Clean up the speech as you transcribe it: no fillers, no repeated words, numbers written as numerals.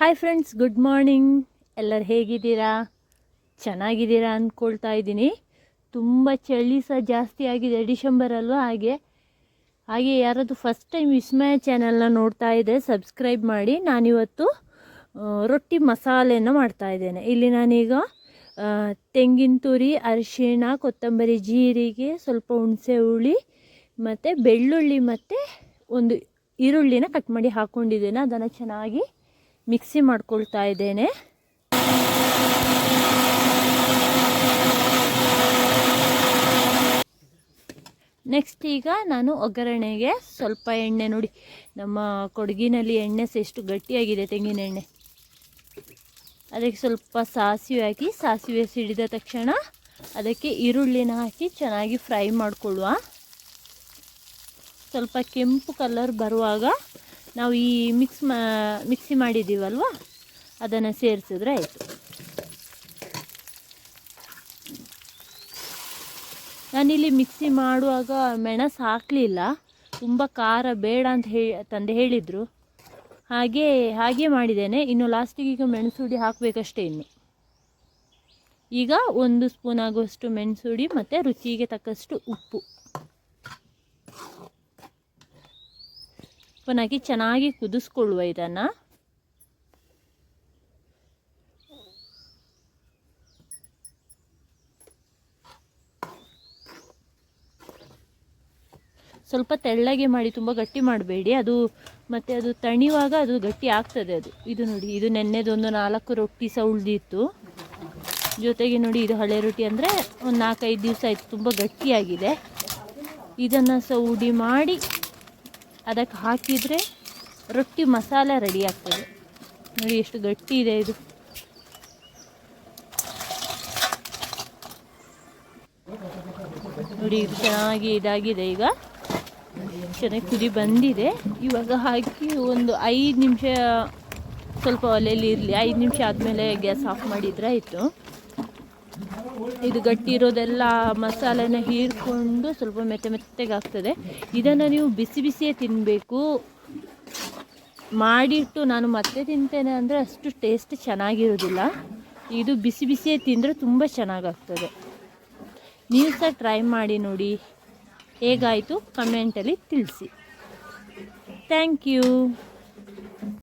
Hi friends, good morning. ಎಲ್ಲರೂ ಹೇಗಿದ್ದೀರಾ? ಚೆನ್ನಾಗಿದ್ದೀರಾ ಅಂದ್ಕೊಳ್ತಾ ಇದ್ದೀನಿ. ತುಂಬ ಚಳಿ ಸಹ ಜಾಸ್ತಿ ಆಗಿದೆ, ಡಿಸೆಂಬರ್ ಅಲ್ವಾ. ಹಾಗೆ ಯಾರಾದರೂ ಫಸ್ಟ್ ಟೈಮ್ ವಿಸ್ಮಯ ಚಾನಲ್ನ ನೋಡ್ತಾ ಇದ್ದರೆ ಸಬ್ಸ್ಕ್ರೈಬ್ ಮಾಡಿ. ನಾನಿವತ್ತು ರೊಟ್ಟಿ ಮಸಾಲೆಯನ್ನು ಮಾಡ್ತಾಯಿದ್ದೇನೆ. ಇಲ್ಲಿ ನಾನೀಗ ತೆಂಗಿನ ತುರಿ, ಅರಿಶಿಣ, ಕೊತ್ತಂಬರಿ, ಜೀರಿಗೆ, ಸ್ವಲ್ಪ ಹುಣಸೆ ಹುಳಿ ಮತ್ತು ಬೆಳ್ಳುಳ್ಳಿ ಮತ್ತು ಒಂದು ಈರುಳ್ಳಿನ ಕಟ್ ಮಾಡಿ ಹಾಕ್ಕೊಂಡಿದ್ದೇನೆ. ಅದನ್ನು ಚೆನ್ನಾಗಿ ಮಿಕ್ಸಿ ಮಾಡ್ಕೊಳ್ತಾ ಇದ್ದೇನೆ. ನೆಕ್ಸ್ಟ್ ಈಗ ನಾನು ಒಗ್ಗರಣೆಗೆ ಸ್ವಲ್ಪ ಎಣ್ಣೆ, ನೋಡಿ ನಮ್ಮ ಕೊಡಗಿನಲ್ಲಿ ಎಣ್ಣೆ ಸಹ ಎಷ್ಟು ಗಟ್ಟಿಯಾಗಿದೆ, ತೆಂಗಿನ ಎಣ್ಣೆ. ಅದಕ್ಕೆ ಸ್ವಲ್ಪ ಸಾಸಿವೆ ಹಾಕಿ, ಸಾಸಿವೆ ಸಿಡಿದ ತಕ್ಷಣ ಅದಕ್ಕೆ ಈರುಳ್ಳಿನ ಹಾಕಿ ಚೆನ್ನಾಗಿ ಫ್ರೈ ಮಾಡಿಕೊಳ್ಳುವ. ಸ್ವಲ್ಪ ಕೆಂಪು ಕಲರ್ ಬರುವಾಗ ನಾವು ಈ ಮಿಕ್ಸಿ ಮಾಡಿದ್ದೀವಲ್ವ, ಅದನ್ನು ಸೇರಿಸಿದ್ರೆ ಆಯಿತು. ನಾನಿಲ್ಲಿ ಮಿಕ್ಸಿ ಮಾಡುವಾಗ ಮೆಣಸು ಹಾಕಲಿಲ್ಲ, ತುಂಬ ಖಾರ ಬೇಡ ಅಂತ ತಂದೆ ಹೇಳಿದರು. ಹಾಗೆ ಮಾಡಿದ್ದೇನೆ. ಇನ್ನು ಲಾಸ್ಟಿಗೆ ಈಗ ಮೆಣಸುಡಿ ಹಾಕಬೇಕಷ್ಟೇ. ಈಗ 1 ಸ್ಪೂನ್ ಆಗುವಷ್ಟು ಮೆಣಸುಡಿ ಮತ್ತು ರುಚಿಗೆ ತಕ್ಕಷ್ಟು ಉಪ್ಪು ಹಾಕಿ ಚೆನ್ನಾಗಿ ಕುದಿಸ್ಕೊಳ್ಳುವ. ಇದನ್ನು ಸ್ವಲ್ಪ ತೆಳ್ಳಗೆ ಮಾಡಿ, ತುಂಬ ಗಟ್ಟಿ ಮಾಡಬೇಡಿ. ಮತ್ತು ಅದು ತಣಿವಾಗ ಅದು ಗಟ್ಟಿ ಆಗ್ತದೆ. ಇದು ನೋಡಿ, ಇದು ನೆನ್ನೆದೊಂದು 4 ರೊಟ್ಟಿ ಸಹ ಉಳಿದಿತ್ತು. ಜೊತೆಗೆ ನೋಡಿ, ಇದು ಹಳೆ ರೊಟ್ಟಿ ಅಂದರೆ ಒಂದು 4-5 ದಿವಸ ಆಯಿತು, ತುಂಬ ಗಟ್ಟಿಯಾಗಿದೆ. ಇದನ್ನು ಸಹ ಉಡಿ ಮಾಡಿ ಅದಕ್ಕೆ ಹಾಕಿದರೆ ರೊಟ್ಟಿ ಮಸಾಲೆ ರೆಡಿ ಆಗ್ತದೆ. ನೋಡಿ ಎಷ್ಟು ಗಟ್ಟಿ ಇದೆ ಇದು. ನೋಡಿ, ಇದು ಚೆನ್ನಾಗಿ ಇದಾಗಿದೆ. ಈಗ ಚೆನ್ನಾಗಿ ಕುದಿ ಬಂದಿದೆ. ಇವಾಗ ಹಾಕಿ ಒಂದು 5 ನಿಮಿಷ ಸ್ವಲ್ಪ ಒಲೆಯಲ್ಲಿ ಇರಲಿ. 5 ನಿಮಿಷ ಆದಮೇಲೆ ಗ್ಯಾಸ್ ಆಫ್ ಮಾಡಿದರೆ ಆಯಿತು. ಇದು ಗಟ್ಟಿ ಇರೋದೆಲ್ಲ ಮಸಾಲೆನ ಹೀರ್ಕೊಂಡು ಸ್ವಲ್ಪ ಮೆತ್ತಗಾಗ್ತದೆ. ಇದನ್ನು ನೀವು ಬಿಸಿ ಬಿಸಿಯೇ ತಿನ್ನಬೇಕು. ಮಾಡಿಟ್ಟು ನಾನು ಮತ್ತೆ ತಿಂತೇನೆ ಅಂದರೆ ಅಷ್ಟು ಟೇಸ್ಟ್ ಚೆನ್ನಾಗಿರೋದಿಲ್ಲ. ಇದು ಬಿಸಿ ಬಿಸಿಯೇ ತಿಂದರೆ ತುಂಬ ಚೆನ್ನಾಗಾಗ್ತದೆ. ನೀವು ಸಹ ಟ್ರೈ ಮಾಡಿ ನೋಡಿ, ಹೇಗಾಯಿತು ಕಮೆಂಟಲ್ಲಿ ತಿಳಿಸಿ. Thank you.